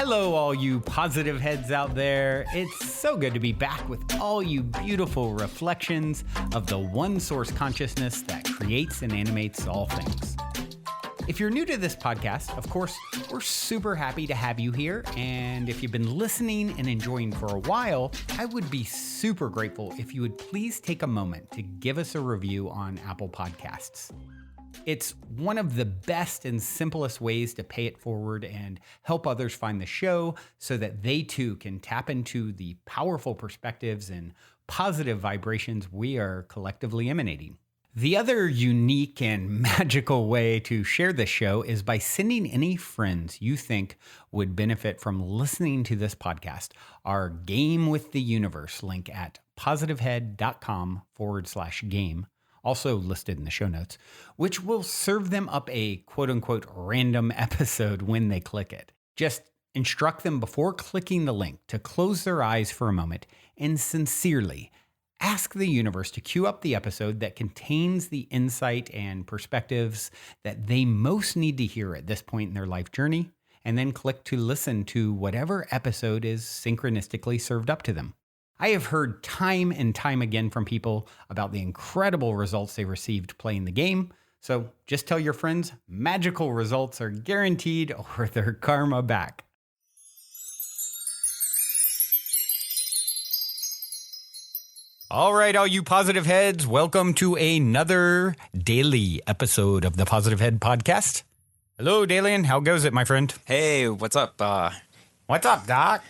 Hello, all you positive heads out there. It's so good to be back with all you beautiful reflections of the one source consciousness that creates and animates all things. If you're new to this podcast, of course, we're super happy to have you here. And if you've been listening and enjoying for a while, I would be super grateful if you would please take a moment to give us a review on Apple Podcasts. It's one of the best and simplest ways to pay it forward and help others find the show so that they too can tap into the powerful perspectives and positive vibrations we are collectively emanating. The other unique and magical way to share this show is by sending any friends you think would benefit from listening to this podcast our Game with the Universe link at positivehead.com/game. Also listed in the show notes, which will serve them up a quote-unquote random episode when they click it. Just instruct them before clicking the link to close their eyes for a moment and sincerely ask the universe to queue up the episode that contains the insight and perspectives that they most need to hear at this point in their life journey, and then click to listen to whatever episode is synchronistically served up to them. I have heard time and time again from people about the incredible results they received playing the game. So just tell your friends magical results are guaranteed or their karma back. All right, all you positive heads, welcome to another daily episode of the Positive Head Podcast. Hello, Dalien. How goes it, my friend? Hey, what's up? What's up, Doc?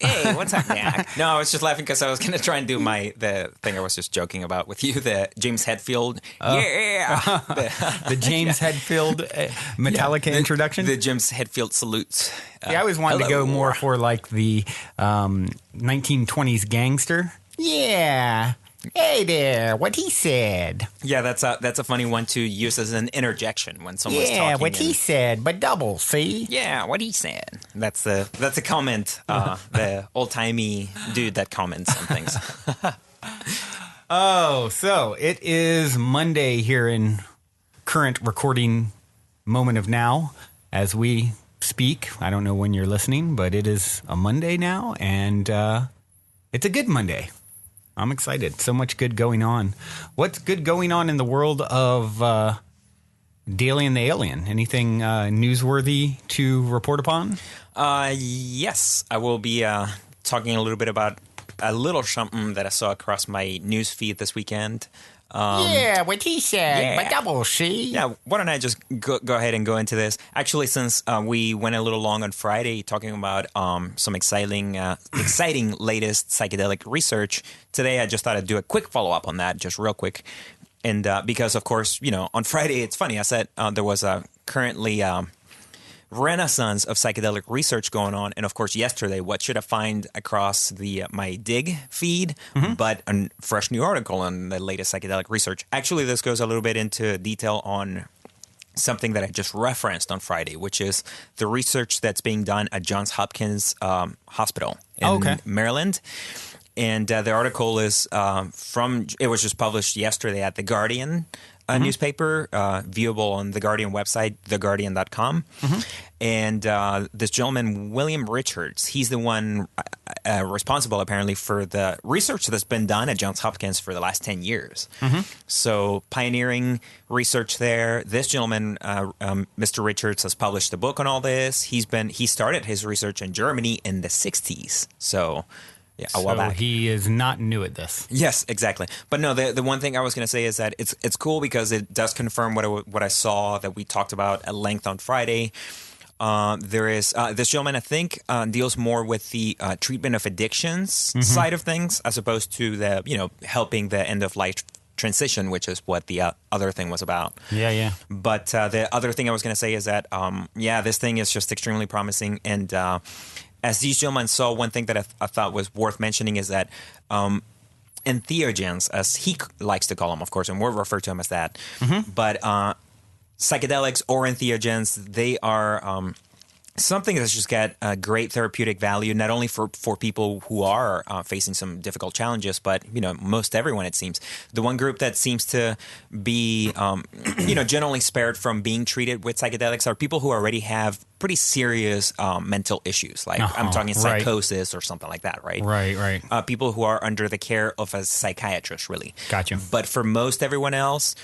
Hey, what's up, Doc? No, I was just laughing because I was going to try and do the thing I was just joking about with you, the James Hetfield. Yeah! The James Hetfield Metallica introduction? The James Hetfield salutes. I always wanted to go more for like the 1920s gangster. Yeah. Hey there, what he said. Yeah, that's a funny one to use as an interjection when someone's talking. Yeah, what he said, but double, see? Yeah, what he said. That's a comment, the old-timey dude that comments on things. Oh, so it is Monday here in current recording moment of now as we speak. I don't know when you're listening, but it is a Monday now, and it's a good Monday. I'm excited. So much good going on. What's good going on in the world of Dalien the Alien? Anything newsworthy to report upon? Yes. I will be talking a little bit about a little something that I saw across my news feed this weekend. Yeah, what he said, but double, see? Yeah, why don't I just go ahead and go into this? Actually, since we went a little long on Friday talking about some exciting latest psychedelic research, today I just thought I'd do a quick follow-up on that, just real quick. And because, of course, on Friday, it's funny, I said there was a currently renaissance of psychedelic research going on, and of course yesterday what should I find across the my dig feed but a fresh new article on the latest psychedelic research. Actually, this goes a little bit into detail on something that I just referenced on Friday, which is the research that's being done at Johns Hopkins Hospital in Maryland. And the article is it was just published yesterday at The Guardian newspaper, viewable on The Guardian website, theguardian.com. And this gentleman, William Richards, he's the one responsible, apparently, for the research that's been done at Johns Hopkins for the last 10 years. So pioneering research there. This gentleman, Mr. Richards, has published a book on all this. He started his research in Germany in the 60s. So... yeah, a while back. He is not new at this. Yes, exactly. But no, the one thing I was going to say is that it's cool because it does confirm what I saw that we talked about at length on Friday. There is this gentleman, I think, deals more with the treatment of addictions side of things as opposed to the helping the end of life transition, which is what the other thing was about. Yeah. But the other thing I was going to say is that this thing is just extremely promising. And as these gentlemen saw, one thing that I thought was worth mentioning is that entheogens, as he likes to call them, of course, and we'll refer to them as that, but psychedelics or entheogens, they are something that's just got a great therapeutic value, not only for people who are facing some difficult challenges, but, most everyone, it seems. The one group that seems to be, generally spared from being treated with psychedelics are people who already have pretty serious mental issues. Like I'm talking psychosis or something like that, right? Right. People who are under the care of a psychiatrist, really. Gotcha. But for most everyone else,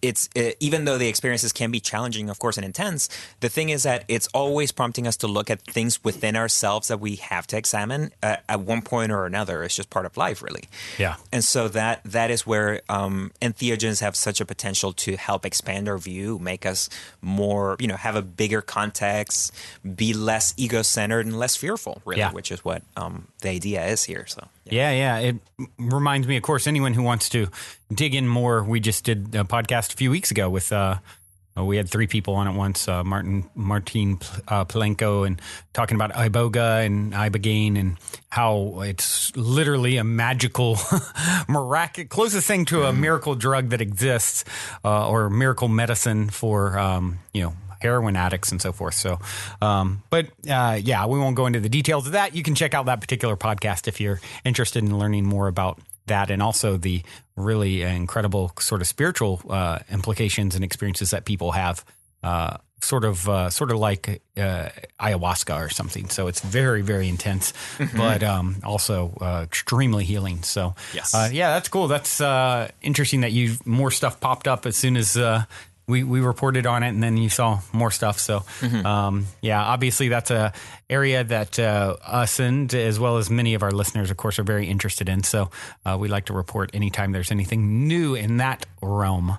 it's even though the experiences can be challenging, of course, and intense, the thing is that it's always prompting us to look at things within ourselves that we have to examine at one point or another. It's just part of life, really. Yeah. And so that is where entheogens have such a potential to help expand our view, make us more, have a bigger context, be less ego-centered and less fearful, really, which is what the idea is here. So. Yeah. It reminds me, of course, anyone who wants to dig in more. We just did a podcast a few weeks ago with, we had 3 people on at once, Martin Palenko, and talking about iboga and ibogaine and how it's literally a magical, miraculous, closest thing to a miracle drug that exists, or miracle medicine for, heroin addicts and so forth. So, we won't go into the details of that. You can check out that particular podcast if you're interested in learning more about that, and also the really incredible sort of spiritual implications and experiences that people have, sort of like ayahuasca or something. So it's very, very intense, but also extremely healing. So, yes. That's cool. That's interesting that more stuff popped up as soon as we reported on it, and then you saw more stuff. So, obviously that's a area that us and as well as many of our listeners, of course, are very interested in. So we like to report anytime there's anything new in that realm.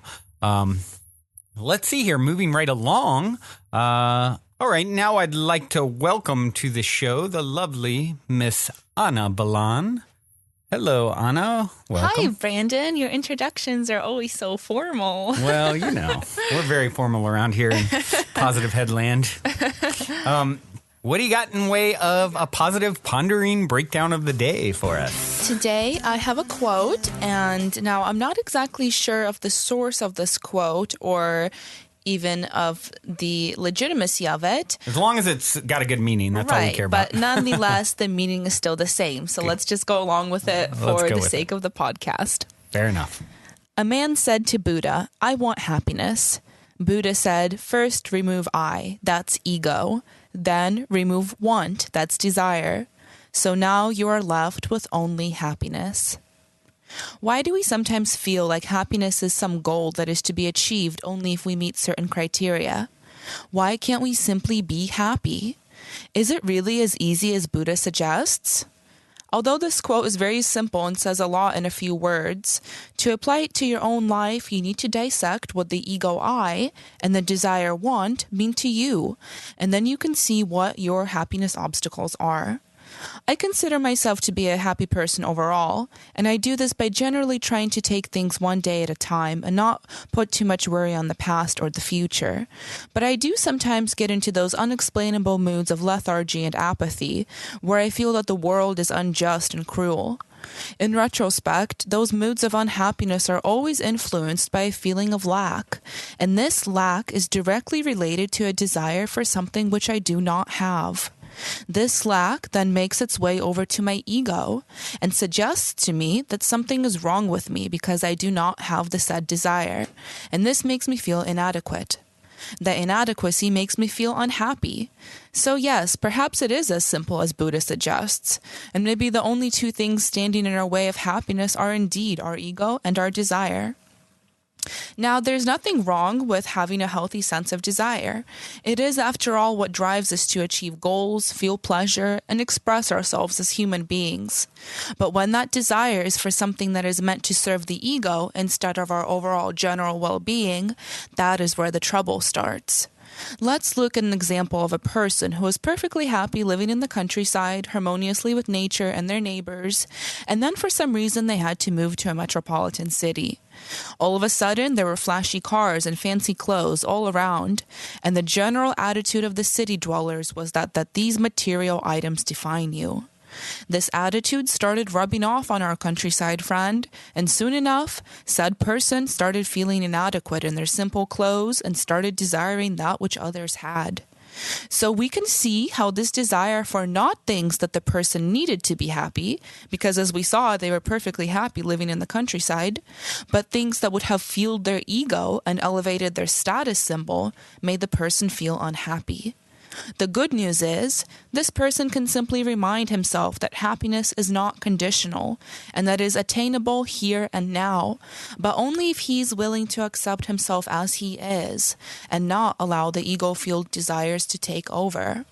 Let's see here, moving right along. All right, now I'd like to welcome to the show the lovely Miss Anna Balan. Hello, Anna. Welcome. Hi, Brandon. Your introductions are always so formal. Well, we're very formal around here in Positive Headland. What do you got in way of a positive pondering breakdown of the day for us? Today, I have a quote, and now I'm not exactly sure of the source of this quote or even of the legitimacy of it. As long as it's got a good meaning, that's all we care about. But nonetheless, the meaning is still the same. So let's just go along with it for the sake of the podcast. Fair enough. A man said to Buddha, "I want happiness." Buddha said, "First remove I, that's ego. Then remove want, that's desire. So now you are left with only happiness." Why do we sometimes feel like happiness is some goal that is to be achieved only if we meet certain criteria? Why can't we simply be happy? Is it really as easy as Buddha suggests? Although this quote is very simple and says a lot in a few words, to apply it to your own life, you need to dissect what the ego I and the desire want mean to you, and then you can see what your happiness obstacles are. I consider myself to be a happy person overall, and I do this by generally trying to take things one day at a time and not put too much worry on the past or the future. But I do sometimes get into those unexplainable moods of lethargy and apathy, where I feel that the world is unjust and cruel. In retrospect, those moods of unhappiness are always influenced by a feeling of lack, and this lack is directly related to a desire for something which I do not have. This lack then makes its way over to my ego and suggests to me that something is wrong with me because I do not have the said desire, and this makes me feel inadequate. The inadequacy makes me feel unhappy. So yes, perhaps it is as simple as Buddha suggests, and maybe the only two things standing in our way of happiness are indeed our ego and our desire. Now, there's nothing wrong with having a healthy sense of desire. It is, after all, what drives us to achieve goals, feel pleasure, and express ourselves as human beings. But when that desire is for something that is meant to serve the ego instead of our overall general well-being, that is where the trouble starts. Let's look at an example of a person who was perfectly happy living in the countryside, harmoniously with nature and their neighbors, and then for some reason they had to move to a metropolitan city. All of a sudden, there were flashy cars and fancy clothes all around, and the general attitude of the city dwellers was that these material items define you. This attitude started rubbing off on our countryside friend, and soon enough, said person started feeling inadequate in their simple clothes and started desiring that which others had. So we can see how this desire for not things that the person needed to be happy, because as we saw, they were perfectly happy living in the countryside, but things that would have fueled their ego and elevated their status symbol made the person feel unhappy. The good news is, this person can simply remind himself that happiness is not conditional and that it is attainable here and now, but only if he's willing to accept himself as he is and not allow the ego-fueled desires to take over.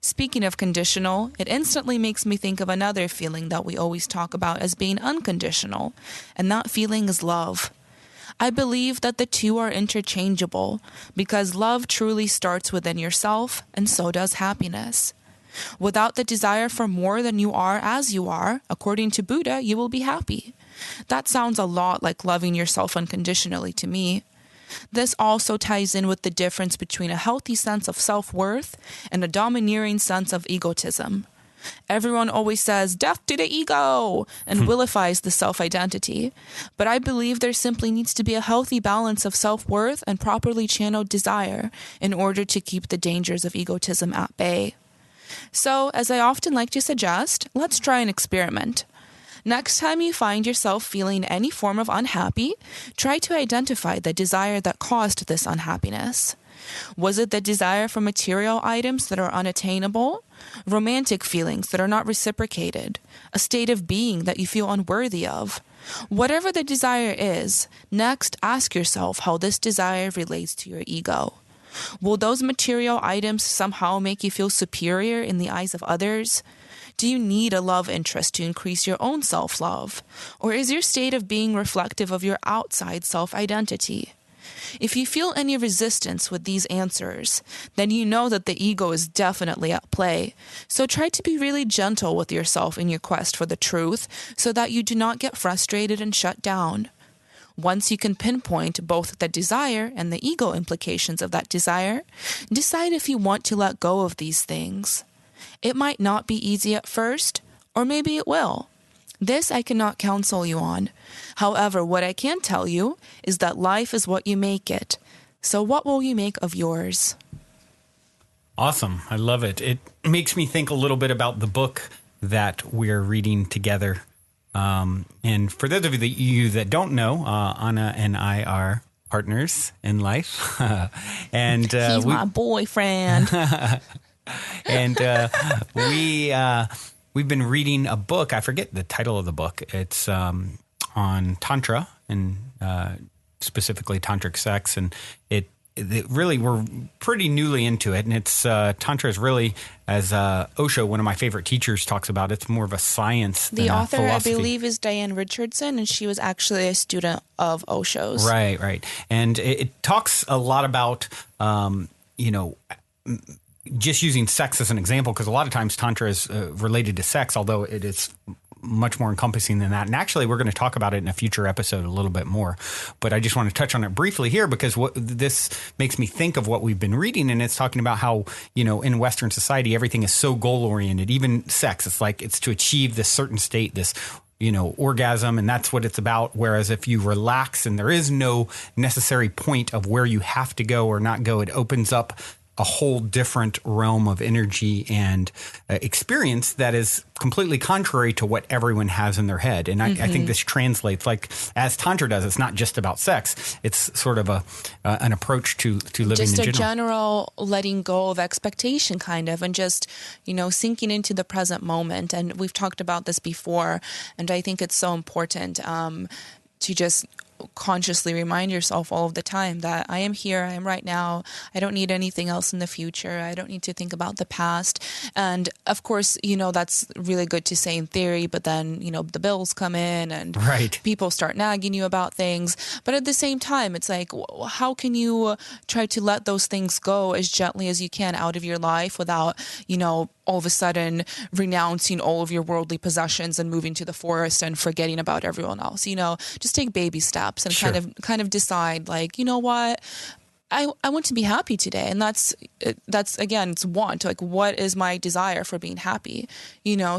Speaking of conditional, it instantly makes me think of another feeling that we always talk about as being unconditional, and that feeling is love. I believe that the two are interchangeable because love truly starts within yourself, and so does happiness. Without the desire for more than you are as you are, according to Buddha, you will be happy. That sounds a lot like loving yourself unconditionally to me. This also ties in with the difference between a healthy sense of self-worth and a domineering sense of egotism. Everyone always says, death to the ego, and vilifies the self-identity. But I believe there simply needs to be a healthy balance of self-worth and properly channeled desire in order to keep the dangers of egotism at bay. So, as I often like to suggest, let's try an experiment. Next time you find yourself feeling any form of unhappy, try to identify the desire that caused this unhappiness. Was it the desire for material items that are unattainable? Romantic feelings that are not reciprocated? A state of being that you feel unworthy of? Whatever the desire is, next ask yourself how this desire relates to your ego. Will those material items somehow make you feel superior in the eyes of others? Do you need a love interest to increase your own self-love? Or is your state of being reflective of your outside self-identity? If you feel any resistance with these answers, then you know that the ego is definitely at play. So try to be really gentle with yourself in your quest for the truth so that you do not get frustrated and shut down. Once you can pinpoint both the desire and the ego implications of that desire, decide if you want to let go of these things. It might not be easy at first, or maybe it will. This I cannot counsel you on. However, what I can tell you is that life is what you make it. So what will you make of yours? Awesome. I love it. It makes me think a little bit about the book that we're reading together. And for those of you that don't know, Anna and I are partners in life. And he's my boyfriend. And we've been reading a book. I forget the title of the book. It's on Tantra and specifically tantric sex. And it really, we're pretty newly into it. And it's Tantra is really, as Osho, one of my favorite teachers, talks about, it's more of a science than the a author, philosophy. I believe, is Diane Richardson, and she was actually a student of Osho's. Right. And it talks a lot about, just using sex as an example, because a lot of times Tantra is related to sex, although it is much more encompassing than that. And actually, we're going to talk about it in a future episode a little bit more. But I just want to touch on it briefly here because this makes me think of what we've been reading. And it's talking about how, in Western society, everything is so goal-oriented, even sex. It's like it's to achieve this certain state, this orgasm, and that's what it's about. Whereas if you relax and there is no necessary point of where you have to go or not go, it opens up a whole different realm of energy and experience that is completely contrary to what everyone has in their head. And I think this translates, like as Tantra does, it's not just about sex. It's sort of an approach to living just in general. Just a general letting go of expectation kind of, and just, sinking into the present moment. And we've talked about this before, and I think it's so important to just consciously remind yourself all of the time that I am here, I am right now. I don't need anything else in the future. I don't need to think about the past. And of course, that's really good to say in theory, but then, the bills come in and people start nagging you about things. But at the same time, it's like, how can you try to let those things go as gently as you can out of your life without, all of a sudden renouncing all of your worldly possessions and moving to the forest and forgetting about everyone else? Just take baby steps and kind of decide, like, what, I want to be happy today. And that's again, it's want, like, what is my desire for being happy?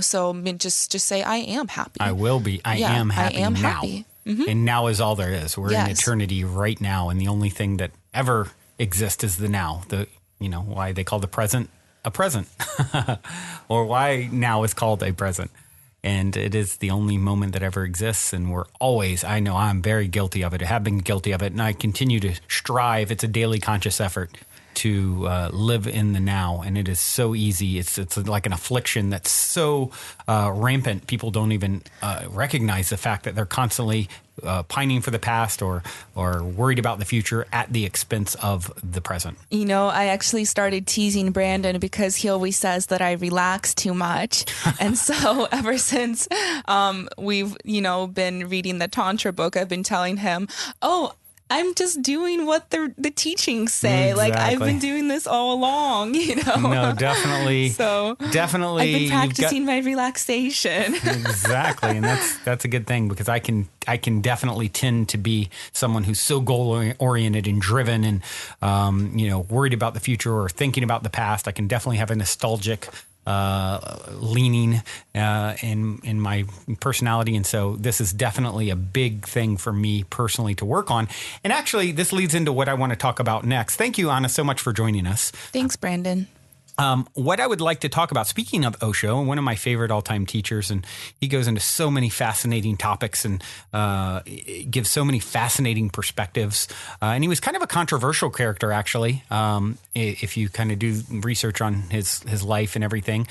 So just say, I am happy. I will be. I am happy now. Happy. Mm-hmm. And now is all there is. We're in eternity right now. And the only thing that ever exists is the now. why they call the present a present or why now is called a present. And it is the only moment that ever exists. And I know I'm very guilty of it. I have been guilty of it. And I continue to strive. It's a daily conscious effort to live in the now. And it is so easy. It's like an affliction that's so rampant. People don't even recognize the fact that they're constantly pining for the past or worried about the future at the expense of the present. I actually started teasing Brandon because he always says that I relax too much. And so ever since we've, been reading the Tantra book, I've been telling him, I'm just doing what the teachings say. Exactly. Like, I've been doing this all along, No, definitely. Definitely. I've been practicing my relaxation. Exactly. And that's a good thing because I can definitely tend to be someone who's so goal-oriented and driven and, worried about the future or thinking about the past. I can definitely have a nostalgic leaning in my personality. And so this is definitely a big thing for me personally to work on. And actually, this leads into what I want to talk about next. Thank you, Anna, so much for joining us. Thanks, Brandon. What I would like to talk about, speaking of Osho, one of my favorite all-time teachers, and he goes into so many fascinating topics and gives so many fascinating perspectives. And he was kind of a controversial character, actually, if you kind of do research on his life and everything.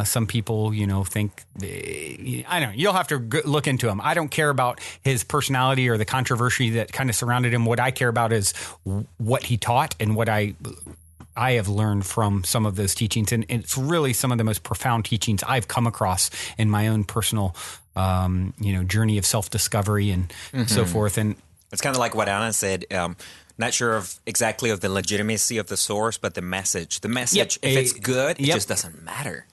Some people, think, I don't know, you'll have to look into him. I don't care about his personality or the controversy that kind of surrounded him. What I care about is what he taught and what I have learned from some of those teachings. And it's really some of the most profound teachings I've come across in my own personal, journey of self-discovery and so forth. And it's kind of like what Anna said. Not sure of the legitimacy of the source, but the message. The message, if it's good, it just doesn't matter.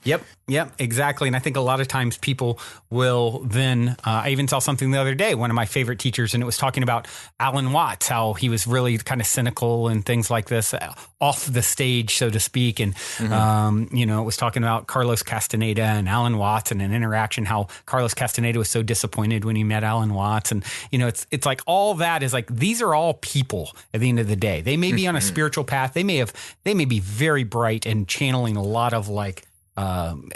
Yep, exactly. And I think a lot of times people will then, I even saw something the other day, one of my favorite teachers, and it was talking about Alan Watts, how he was really kind of cynical and things like this, off the stage, so to speak. And, it was talking about Carlos Castaneda and Alan Watts and an interaction, how Carlos Castaneda was so disappointed when he met Alan Watts. And, it's like all that is like, these are all people at the end of the day. They may be on a spiritual path. They may be very bright and channeling a lot of like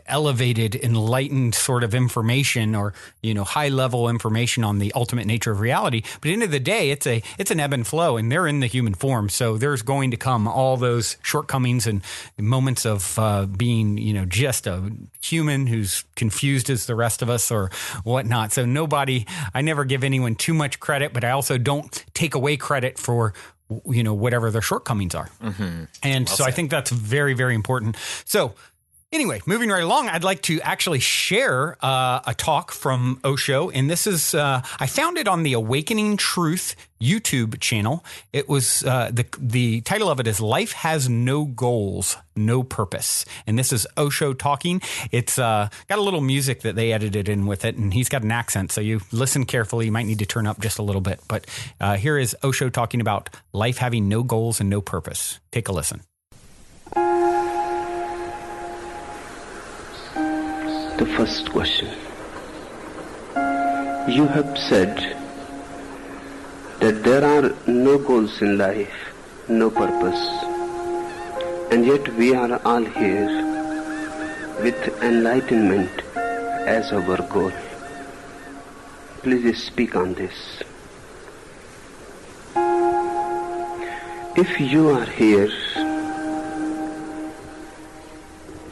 elevated, enlightened sort of information or, high level information on the ultimate nature of reality. But at the end of the day, it's an ebb and flow, and they're in the human form. So there's going to come all those shortcomings and moments of being, just a human who's confused as the rest of us or whatnot. So I never give anyone too much credit, but I also don't take away credit for whatever their shortcomings are. And well, so I think that's very, very important. So anyway, moving right along, I'd like to actually share a talk from Osho. And this is, I found it on the Awakening Truth YouTube channel. It was, the title of it is Life Has No Goals, No Purpose. And this is Osho talking. It's got a little music that they edited in with it, and he's got an accent. So you listen carefully. You might need to turn up just a little bit. But here is Osho talking about life having no goals and no purpose. Take a listen. The first question. You have said that there are no goals in life, no purpose, and yet we are all here with enlightenment as our goal. Please speak on this. If you are here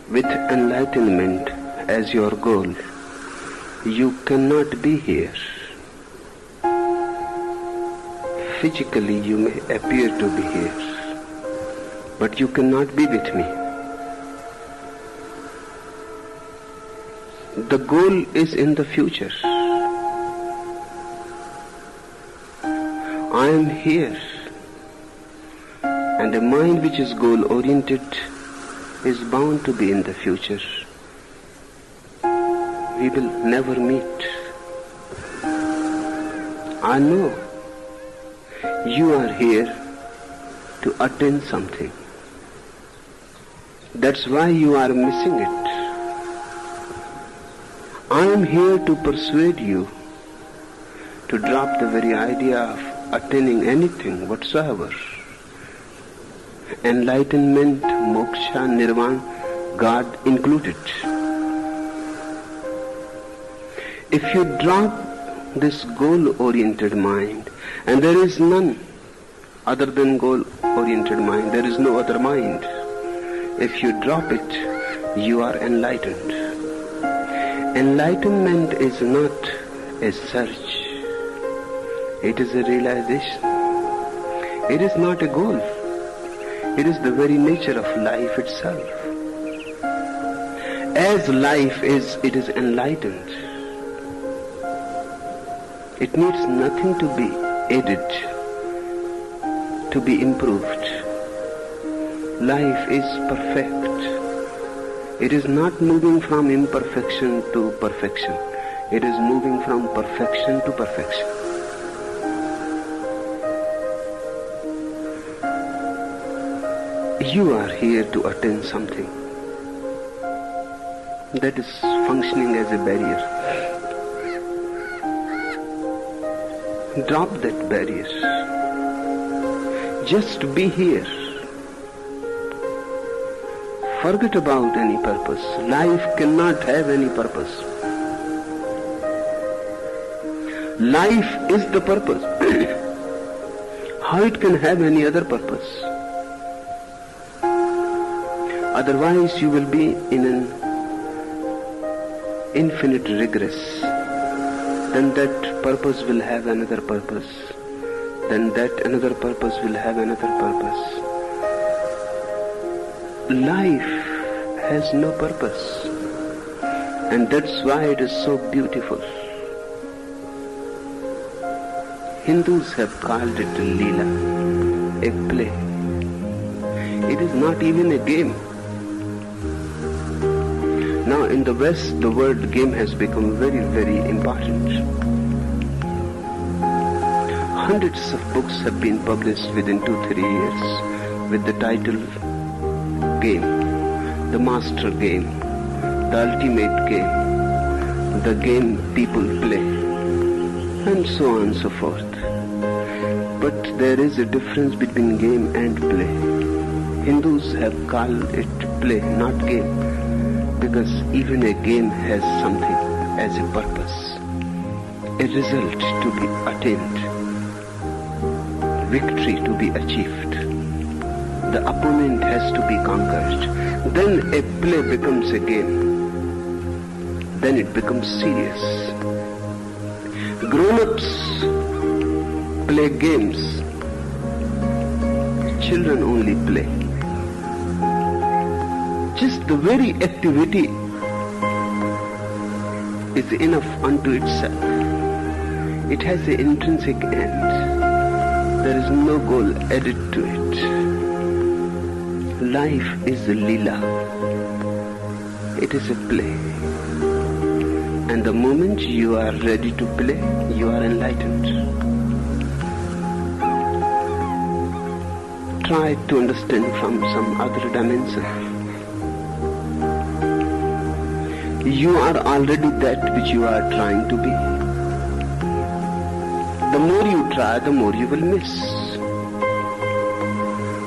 with enlightenment as your goal, you cannot be here. Physically you may appear to be here, but you cannot be with me. The goal is in the future. I am here, and a mind which is goal-oriented is bound to be in the future. We will never meet. I know you are here to attain something. That's why you are missing it. I am here to persuade you to drop the very idea of attaining anything whatsoever. enlightenment, moksha, nirvana, God included. If you drop this goal-oriented mind, and there is none other than goal-oriented mind, there is no other mind. If you drop it, you are enlightened. Enlightenment is not a search. It is a realization. It is not a goal. It is the very nature of life itself. As life is, it is enlightened. It needs nothing to be added, to be improved. Life is perfect. It is not moving from imperfection to perfection. It is moving from perfection to perfection. You are here to attain something that is functioning as a barrier. Drop that barrier. Just be here. Forget about any purpose. Life cannot have any purpose. Life is the purpose. How it can have any other purpose? Otherwise you will be in an infinite regress. Then that purpose will have another purpose. Then that another purpose will have another purpose. Life has no purpose. And that's why it is so beautiful. Hindus have called it Leela, a play. It is not even a game. Now in the West, the word game has become very, very important. Hundreds of books have been published within 2-3 years with the title Game, the master game, the ultimate game, the game people play, and so on and so forth. But there is a difference between game and play. Hindus have called it play, not game, because even a game has something as a purpose, a result to be attained, victory to be achieved. The opponent has to be conquered. Then a play becomes a game. Then it becomes serious. Grown-ups play games. Children only play. Just the very activity is enough unto itself. It has an intrinsic end. There is no goal added to it. Life is a Leela. It is a play. And the moment you are ready to play, you are enlightened. Try to understand from some other dimension. You are already that which you are trying to be. The more you try, the more you will miss.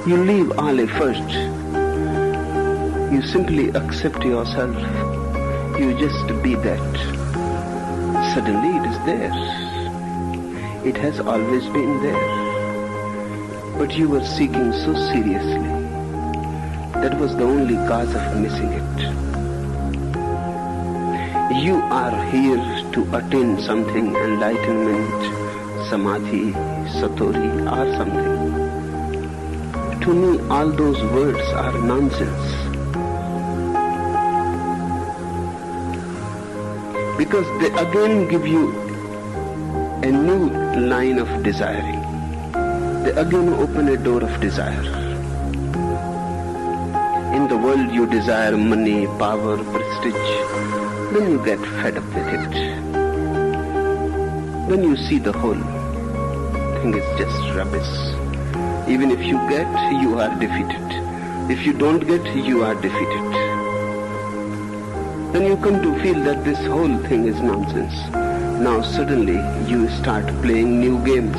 You leave all effort. You simply accept yourself. You just be that. Suddenly it is there. It has always been there. But you were seeking so seriously. That was the only cause of missing it. You are here to attain something, enlightenment, samadhi, satori, or something. To me, all those words are nonsense. Because they again give you a new line of desiring. They again open a door of desire. In the world you desire money, power, prestige. Then you get fed up with it. Then you see the whole thing is just rubbish. Even if you get, you are defeated. If you don't get, you are defeated. Then you come to feel that this whole thing is nonsense. Now suddenly you start playing new games.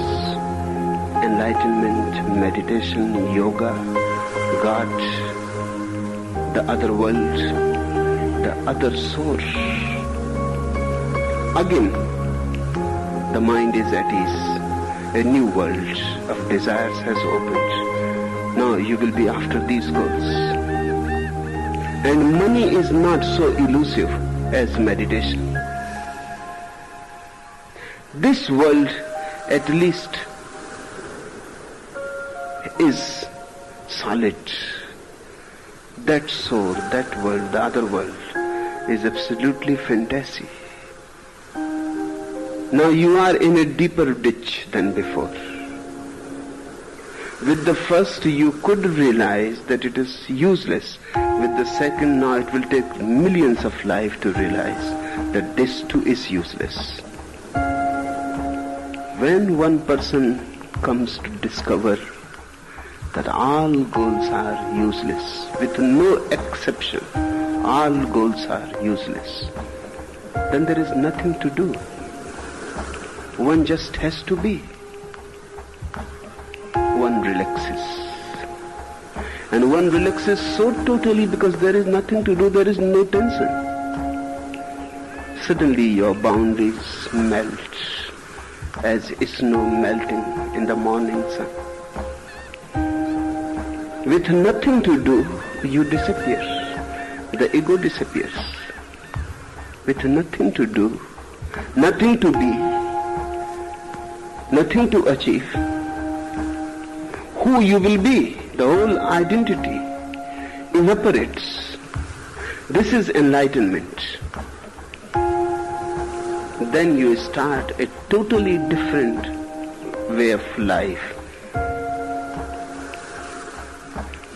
Enlightenment, meditation, yoga, God, the other world, the other source. Again, the mind is at ease. A new world of desires has opened. Now you will be after these goals. And money is not so elusive as meditation. This world, at least, is solid. That soul, that world, the other world, is absolutely fantasy. Now you are in a deeper ditch than before. With the first you could realize that it is useless. With the second, now it will take millions of lives to realize that this too is useless. When one person comes to discover that all goals are useless, with no exception, all goals are useless, then there is nothing to do. One just has to be. One relaxes. And one relaxes so totally because there is nothing to do, there is no tension. Suddenly your boundaries melt as snow melting in the morning sun. With nothing to do, you disappear. The ego disappears. With nothing to do, nothing to be, nothing to achieve, who you will be, the whole identity evaporates. This is enlightenment. Then you start a totally different way of life.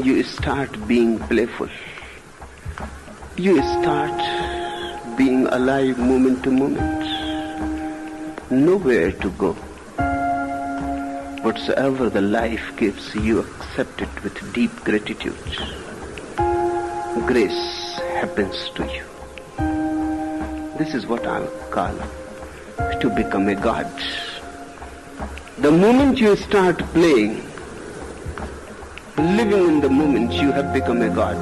You start being playful. You start being alive moment to moment. Nowhere to go. Whatsoever the life gives, you accept it with deep gratitude. Grace happens to you. This is what I'll call to become a god. The moment you start playing, living in the moment, you have become a god.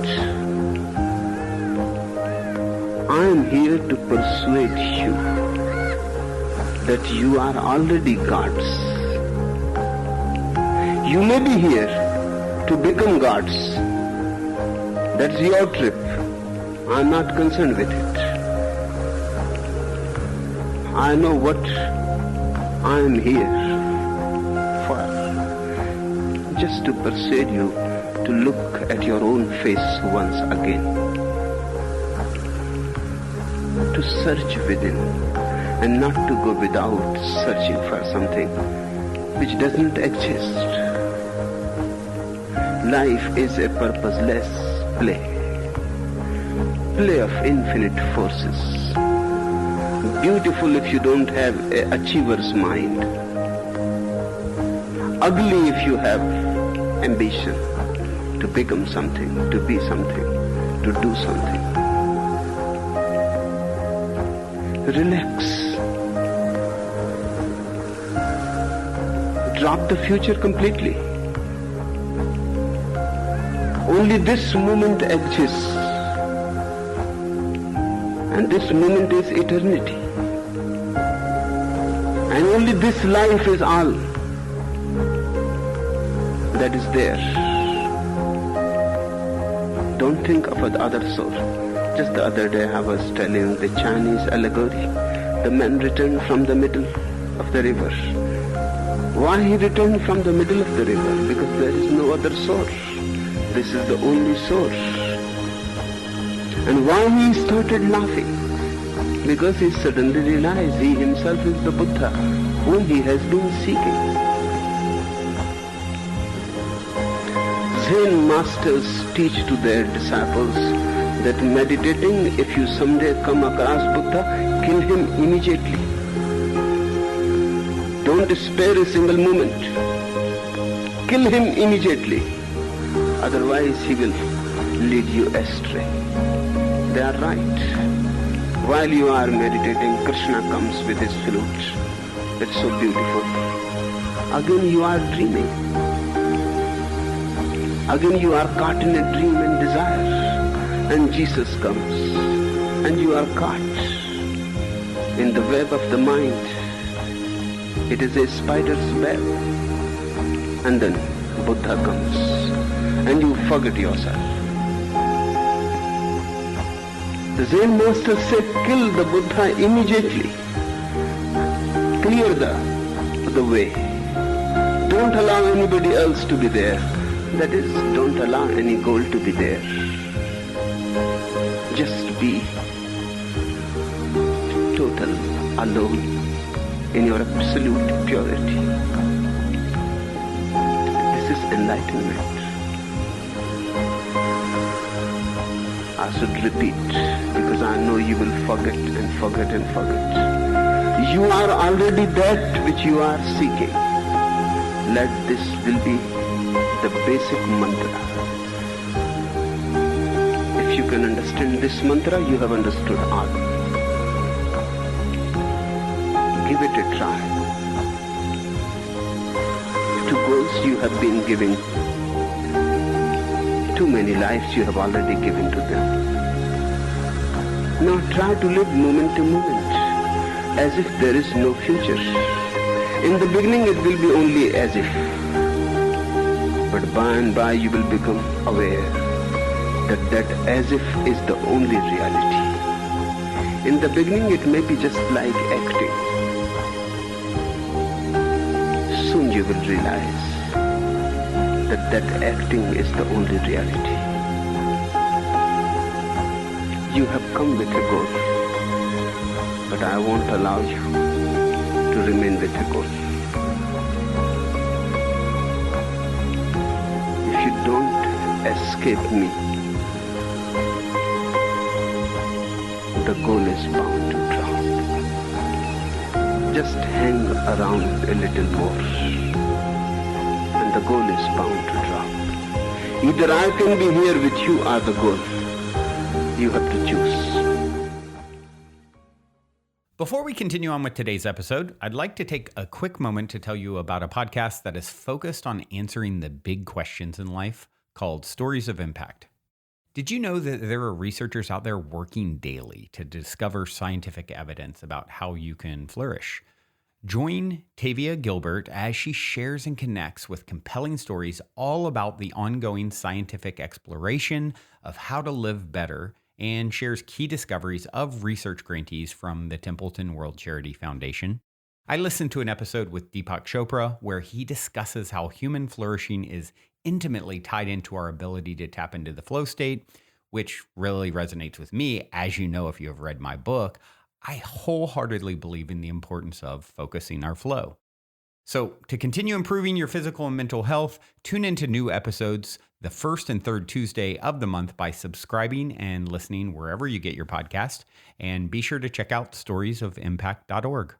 I am here to persuade you that you are already gods. You may be here to become gods. That's your trip. I'm not concerned with it. I know what I am here for. Just to persuade you to look at your own face once again. To search within and not to go without searching for something which doesn't exist. Life is a purposeless play. Play of infinite forces. Beautiful if you don't have an achiever's mind. Ugly if you have ambition to become something, to be something, to do something. Relax. Drop the future completely. Only this moment exists. And this moment is eternity. And only this life is all that is there. Don't think of the other soul. Just the other day I was telling the Chinese allegory. The man returned from the middle of the river. Why he returned from the middle of the river? Because there is no other source. This is the only source. And why he started laughing? Because he suddenly realized he himself is the Buddha whom he has been seeking. Zen masters teach to their disciples that meditating, if you someday come across Buddha, kill him immediately. Don't spare a single moment. Kill him immediately. Otherwise he will lead you astray. They are right. While you are meditating, Krishna comes with his flute. It's so beautiful. Again you are dreaming. Again you are caught in a dream and desire, and Jesus comes, and you are caught in the web of the mind. It is a spider's web. And then Buddha comes, and you forget yourself. The Zen master said, kill the Buddha immediately. Clear the way. Don't allow anybody else to be there. That is, don't allow any goal to be there. Just be total, alone, in your absolute purity. This is enlightenment. I should repeat, because I know you will forget and forget and forget. You are already that which you are seeking. Let this will be the basic mantra. If you can understand this mantra, you have understood all. Give it a try. To goals you have been giving, too many lives you have already given to them. Now try to live moment to moment, as if there is no future. In the beginning it will be only as if, but by and by you will become aware that as if is the only reality. In the beginning it may be just like acting. Soon you will realize that acting is the only reality. You have come with a goal, but I won't allow you to remain with a goal. If you don't escape me, the goal is bound to drop. Just hang around a little more, and the goal is bound to drop. Either I can be here with you or the goal. You have to choose. Before we continue on with today's episode, I'd like to take a quick moment to tell you about a podcast that is focused on answering the big questions in life called Stories of Impact. Did you know that there are researchers out there working daily to discover scientific evidence about how you can flourish? Join Tavia Gilbert as she shares and connects with compelling stories all about the ongoing scientific exploration of how to live better, and shares key discoveries of research grantees from the Templeton World Charity Foundation. I listened to an episode with Deepak Chopra where he discusses how human flourishing is intimately tied into our ability to tap into the flow state, which really resonates with me. As you know, if you have read my book, I wholeheartedly believe in the importance of focusing our flow. So to continue improving your physical and mental health, tune into new episodes the first and third Tuesday of the month by subscribing and listening wherever you get your podcast. And be sure to check out storiesofimpact.org.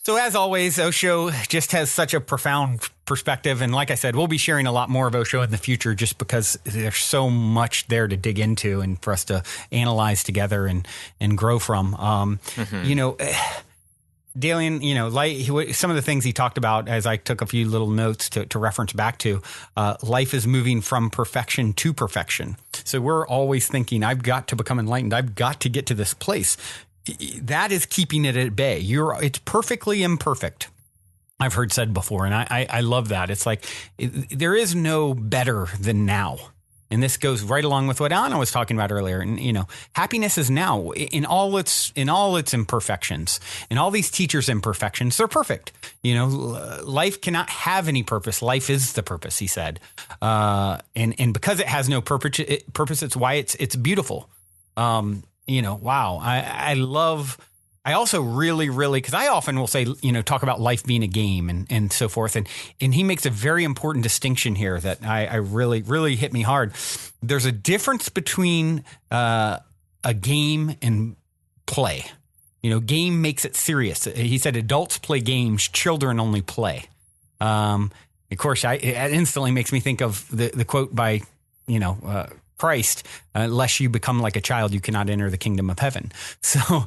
So as always, Osho just has such a profound perspective. And like I said, we'll be sharing a lot more of Osho in the future just because there's so much there to dig into and for us to analyze together and grow from. You know, Dalien, you know, some of the things he talked about as I took a few little notes to reference back to, life is moving from perfection to perfection. So we're always thinking, I've got to become enlightened. I've got to get to this place. That is keeping it at bay. It's perfectly imperfect, I've heard said before. And I love that. It's like, there is no better than now. And this goes right along with what Anna was talking about earlier. And, you know, happiness is now in all its imperfections, and all these teachers' imperfections, they're perfect. You know, life cannot have any purpose. Life is the purpose, he said. And because it has no purpose, it's why it's beautiful. You know, wow. I also really, because I often will say, you know, talk about life being a game and so forth. And he makes a very important distinction here that I really hit me hard. There's a difference between a game and play. You know, game makes it serious. He said adults play games, children only play. Of course, it instantly makes me think of the quote by, you know, Christ, unless you become like a child, you cannot enter the kingdom of heaven. So,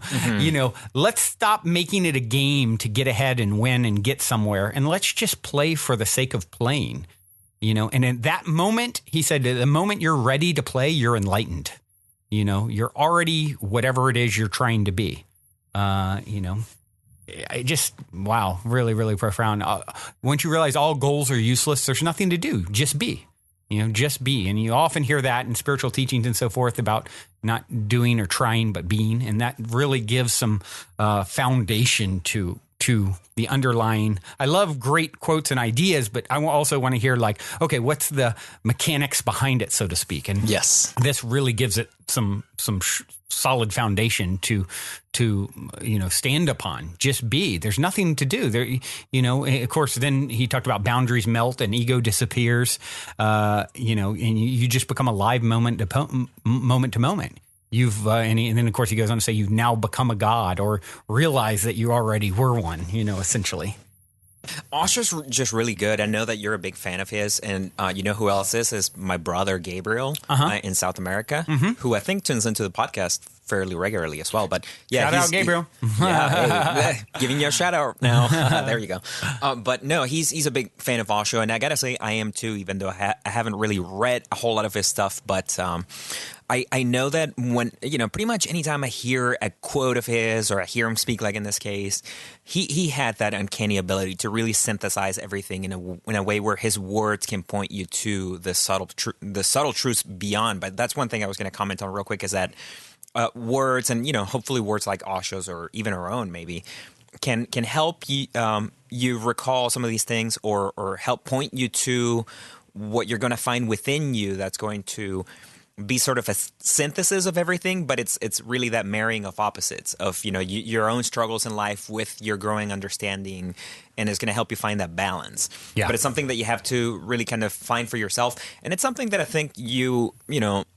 let's stop making it a game to get ahead and win and get somewhere. And let's just play for the sake of playing, and in that moment, he said, the moment you're ready to play, you're enlightened. You're already whatever it is you're trying to be. I just, wow, really, really profound. Once you realize all goals are useless, there's nothing to do. Just be. Just be. And you often hear that in spiritual teachings and so forth about not doing or trying, but being. And that really gives some foundation to the underlying. I love great quotes and ideas, but I also want to hear okay, what's the mechanics behind it, so to speak? And yes, this really gives it some solid foundation to stand upon. Just be. There's nothing to do there. Of course, then he talked about boundaries melt and ego disappears. And you just become alive moment to moment. You've and then of course he goes on to say you've now become a god or realize that you already were one. Essentially. Osho's just really good. I know that you're a big fan of his, and you know who else is my brother Gabriel in South America, who I think tunes into the podcast fairly regularly as well. But yeah, shout out Gabriel. Giving you a shout out now. There you go. But no, he's a big fan of Osho, and I gotta say I am too. Even though I haven't really read a whole lot of his stuff, but I know that when, pretty much anytime I hear a quote of his or I hear him speak, like in this case, he had that uncanny ability to really synthesize everything in a way where his words can point you to the subtle truths beyond. But that's one thing I was going to comment on real quick is that words and, hopefully words like Osho's or even our own maybe can help you recall some of these things or help point you to what you're going to find within you that's going to be sort of a synthesis of everything, but it's really that marrying of opposites of, your own struggles in life with your growing understanding, and it's going to help you find that balance. Yeah. But it's something that you have to really kind of find for yourself. And it's something that I think you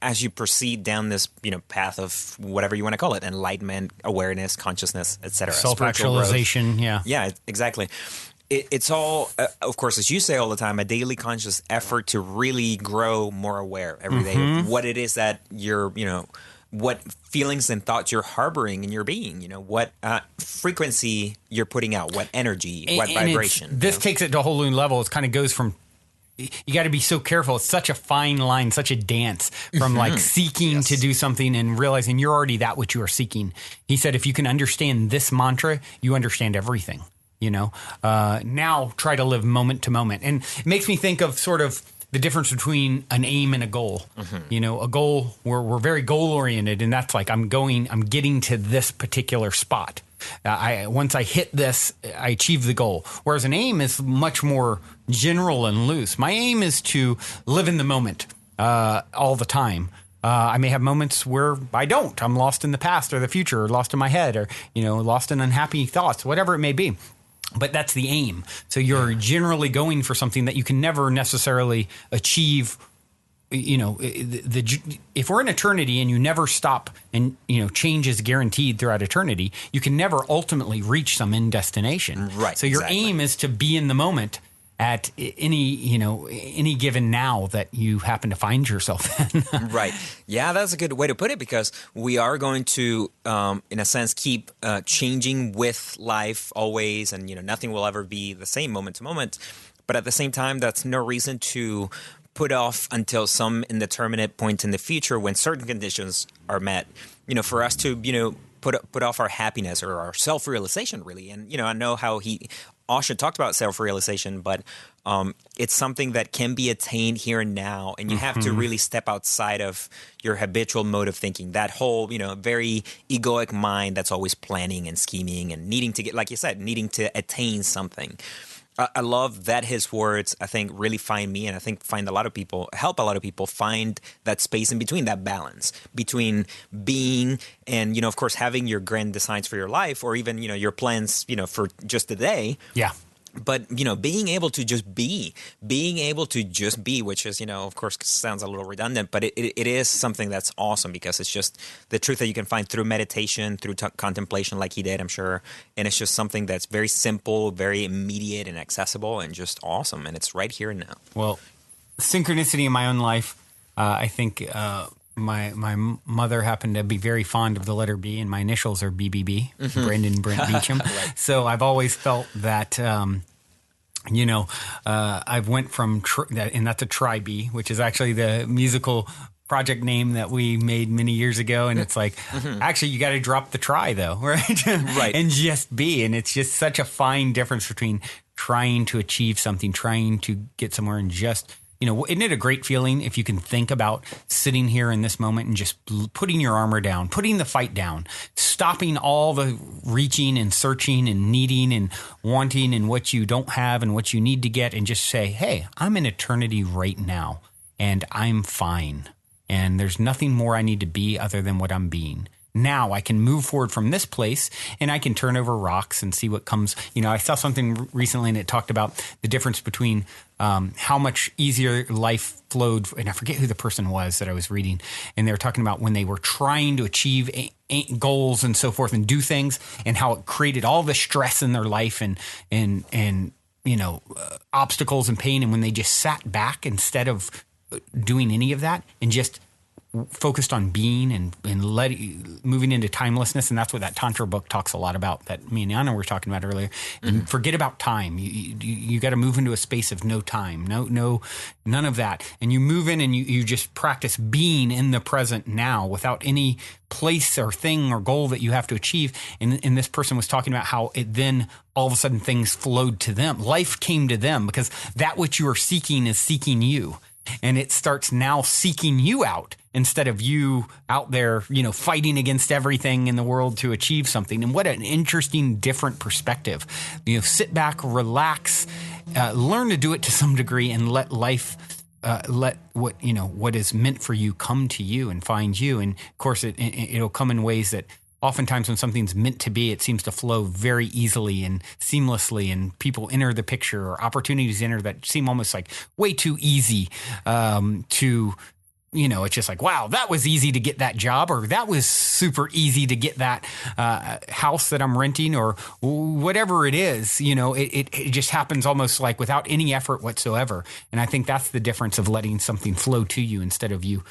as you proceed down this, path of whatever you want to call it, enlightenment, awareness, consciousness, etc. Self-actualization. Yeah. Yeah, exactly. It's all, of course, as you say all the time, a daily conscious effort to really grow more aware every day of what it is that you're, what feelings and thoughts you're harboring in your being, what frequency you're putting out, what energy, what vibration. This takes it to a whole new level. It kind of goes from, you got to be so careful. It's such a fine line, such a dance from seeking to do something and realizing you're already that which you are seeking. He said, if you can understand this mantra, you understand everything. Now try to live moment to moment. And it makes me think of sort of the difference between an aim and a goal. A goal, we're very goal oriented, and that's like I'm getting to this particular spot. Once I hit this, I achieve the goal. Whereas an aim is much more general and loose. My aim is to live in the moment all the time. I may have moments where I don't. I'm lost in the past or the future, or lost in my head, or lost in unhappy thoughts, whatever it may be. But that's the aim. So you're generally going for something that you can never necessarily achieve. If we're in eternity and you never stop and, change is guaranteed throughout eternity, you can never ultimately reach some end destination. Right. So your aim is to be in the moment at any given now that you happen to find yourself in. Right. Yeah, that's a good way to put it, because we are going to, in a sense, keep changing with life always, and nothing will ever be the same moment to moment. But at the same time, that's no reason to put off until some indeterminate point in the future when certain conditions are met. For us to put off our happiness or our self-realization, really. And I know how Osho talked about self-realization, but it's something that can be attained here and now, and you have to really step outside of your habitual mode of thinking, that whole, very egoic mind that's always planning and scheming and needing to get, like you said, needing to attain something. I love that his words, I think, really find me, and I think help a lot of people find that space in between, that balance between being and, of course, having your grand designs for your life, or even, your plans, for just the day. Yeah. But, being able to just be, which is, of course, sounds a little redundant, but it is something that's awesome, because it's just the truth that you can find through meditation, through contemplation like he did, I'm sure. And it's just something that's very simple, very immediate and accessible and just awesome. And it's right here and now. Well, synchronicity in my own life, I think my mother happened to be very fond of the letter B, and my initials are BBB, Brandon Brent Beecham. Right. So I've always felt that, I've went from, and that's a Tri-B, which is actually the musical project name that we made many years ago. And it's like, actually, you got to drop the try, though, right? Right. And just be. And it's just such a fine difference between trying to achieve something, trying to get somewhere, and just, isn't it a great feeling if you can think about sitting here in this moment and just putting your armor down, putting the fight down, stopping all the reaching and searching and needing and wanting and what you don't have and what you need to get, and just say, hey, I'm in eternity right now and I'm fine. And there's nothing more I need to be other than what I'm being. Now I can move forward from this place, and I can turn over rocks and see what comes. I saw something recently, and it talked about the difference between how much easier life flowed. And I forget who the person was that I was reading. And they were talking about when they were trying to achieve goals and so forth and do things, and how it created all the stress in their life and obstacles and pain. And when they just sat back instead of doing any of that and just focused on being and moving into timelessness. And that's what that Tantra book talks a lot about, that me and Anna were talking about earlier. And forget about time. You got to move into a space of no time, no, none of that. And you move in and you just practice being in the present now without any place or thing or goal that you have to achieve. And this person was talking about how it then all of a sudden things flowed to them. Life came to them because that which you are seeking is seeking you. And it starts now seeking you out instead of you out there, fighting against everything in the world to achieve something. And what an interesting, different perspective. Sit back, relax, learn to do it to some degree, and let life, let what is meant for you come to you and find you. And of course, it'll come in ways that oftentimes when something's meant to be, it seems to flow very easily and seamlessly, and people enter the picture or opportunities enter that seem almost like way too easy it's just like, wow, that was easy to get that job, or that was super easy to get that house that I'm renting, or whatever it is. It just happens almost like without any effort whatsoever. And I think that's the difference of letting something flow to you instead of you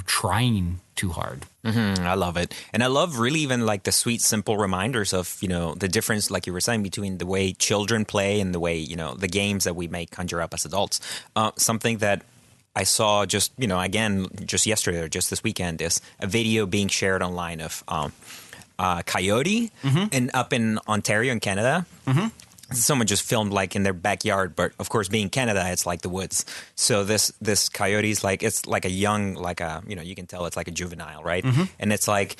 trying too hard. I love it. And I love really even like the sweet, simple reminders of, the difference, like you were saying, between the way children play and the way, the games that we may conjure up as adults. Something that I saw just, again, just yesterday or just this weekend is a video being shared online of coyote and up in Ontario in Canada. Someone just filmed like in their backyard, but of course, being Canada, it's like the woods. So this coyote's like, it's like a young, you can tell it's like a juvenile, right? And it's like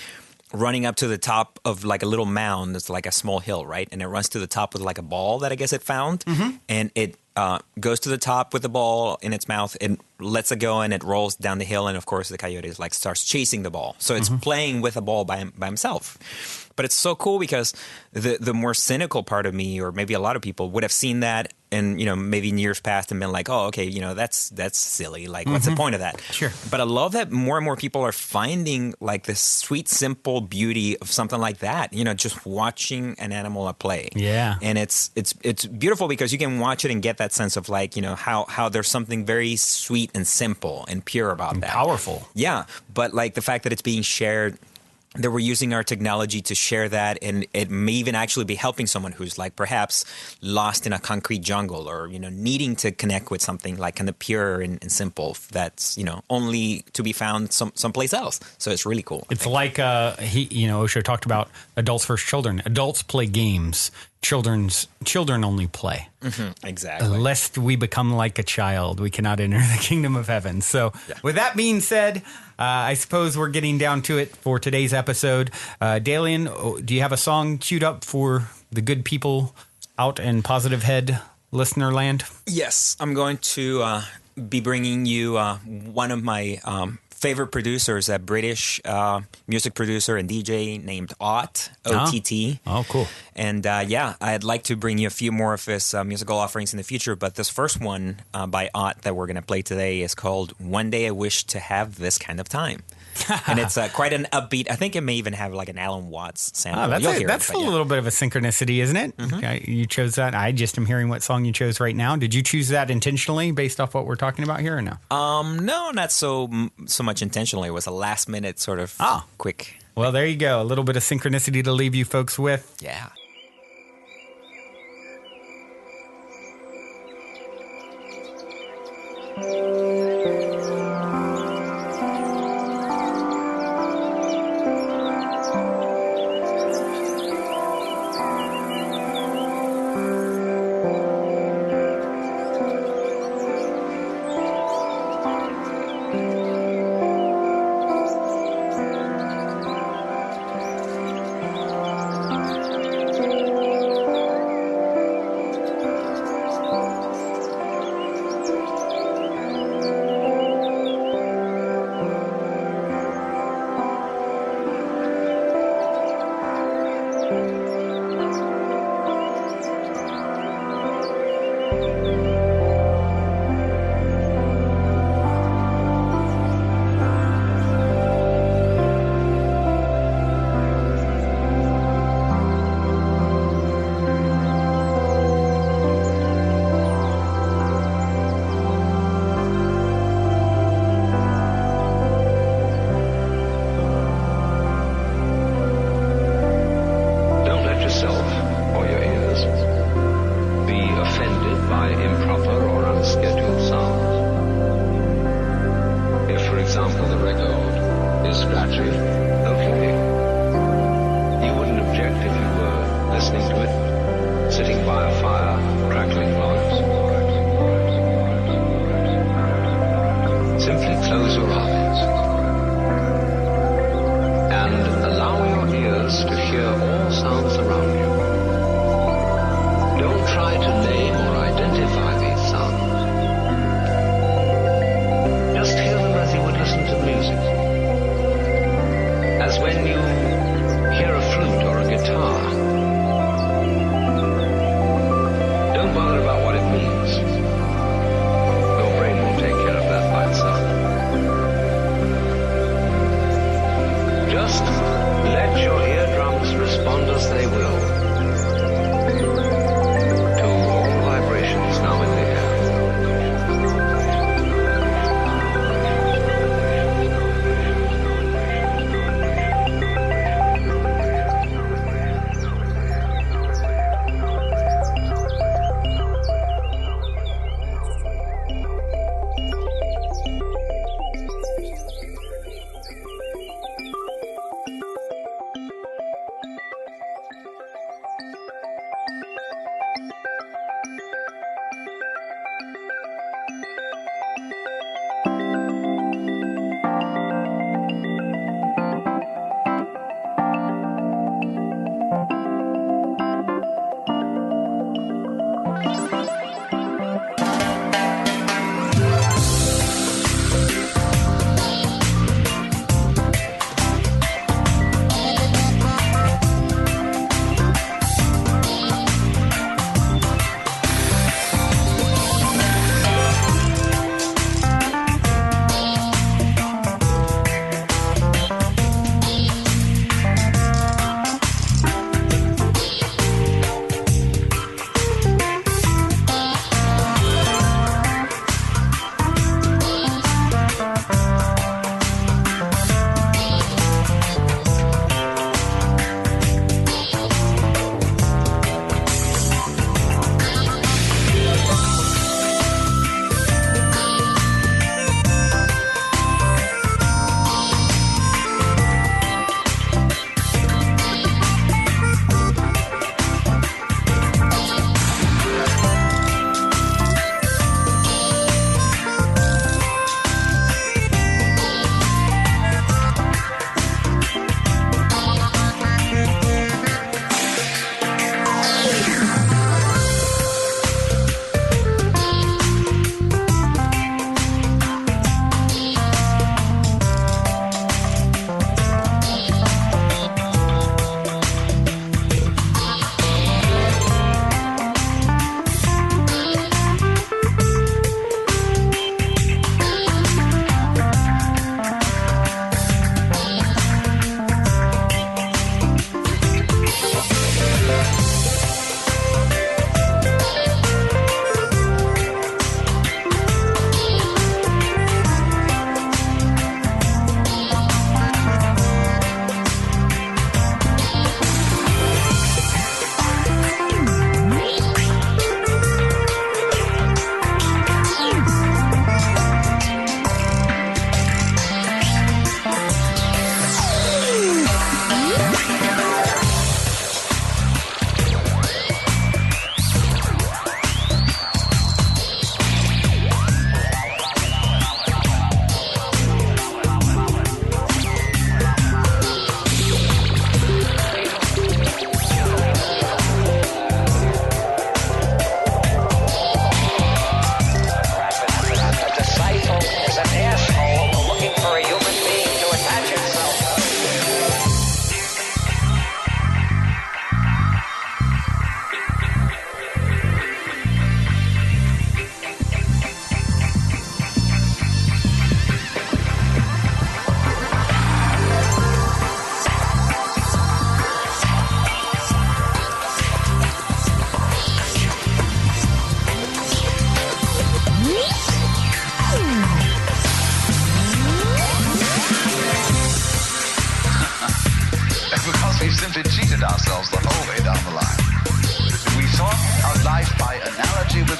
running up to the top of like a little mound. It's like a small hill, right? And it runs to the top with like a ball that I guess it found, and it goes to the top with the ball in its mouth and lets it go, and it rolls down the hill. And of course, the coyote is like starts chasing the ball. So it's playing with a ball by himself. But it's so cool because the more cynical part of me, or maybe a lot of people, would have seen that and, maybe in years past and been like, oh, okay, that's silly. Like, what's the point of that? Sure. But I love that more and more people are finding like this sweet, simple beauty of something like that, just watching an animal at play. Yeah. And it's beautiful because you can watch it and get that sense of like, how there's something very sweet and simple and pure about that. Powerful. Yeah. But like the fact that it's being shared, that we're using our technology to share that, and it may even actually be helping someone who's like perhaps lost in a concrete jungle, or needing to connect with something like kind of pure and simple that's only to be found someplace else. So it's really cool. It's like Osho talked about adults versus children. Adults play games. Children only play. Exactly. Lest we become like a child, we cannot enter the kingdom of heaven. So with that being said, I suppose we're getting down to it for today's episode. Dalien, do you have a song queued up for the good people out in Positive Head listener land? Yes, I'm going to be bringing you one of my favorite producer is a British music producer and DJ named Ott, O-T-T. Oh, cool. And I'd like to bring you a few more of his musical offerings in the future, but this first one by Ott that we're going to play today is called One Day I Wish to Have This Kind of Time. And it's quite an upbeat. I think it may even have like an Alan Watts sample. That's a little bit of a synchronicity, isn't it? Mm-hmm. Okay, you chose that. I just am hearing what song you chose right now. Did you choose that intentionally based off what we're talking about here or no? No, not so much intentionally. It was a last minute sort of quick. Well, there you go. A little bit of synchronicity to leave you folks with. Yeah.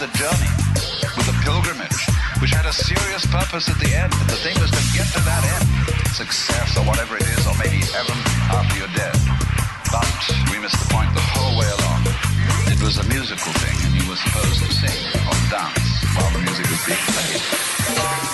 with a journey, with a pilgrimage, which had a serious purpose at the end. The thing was to get to that end, success or whatever it is, or maybe heaven after you're dead. But we missed the point the whole way along. It was a musical thing, and you were supposed to sing or dance while the music was being played.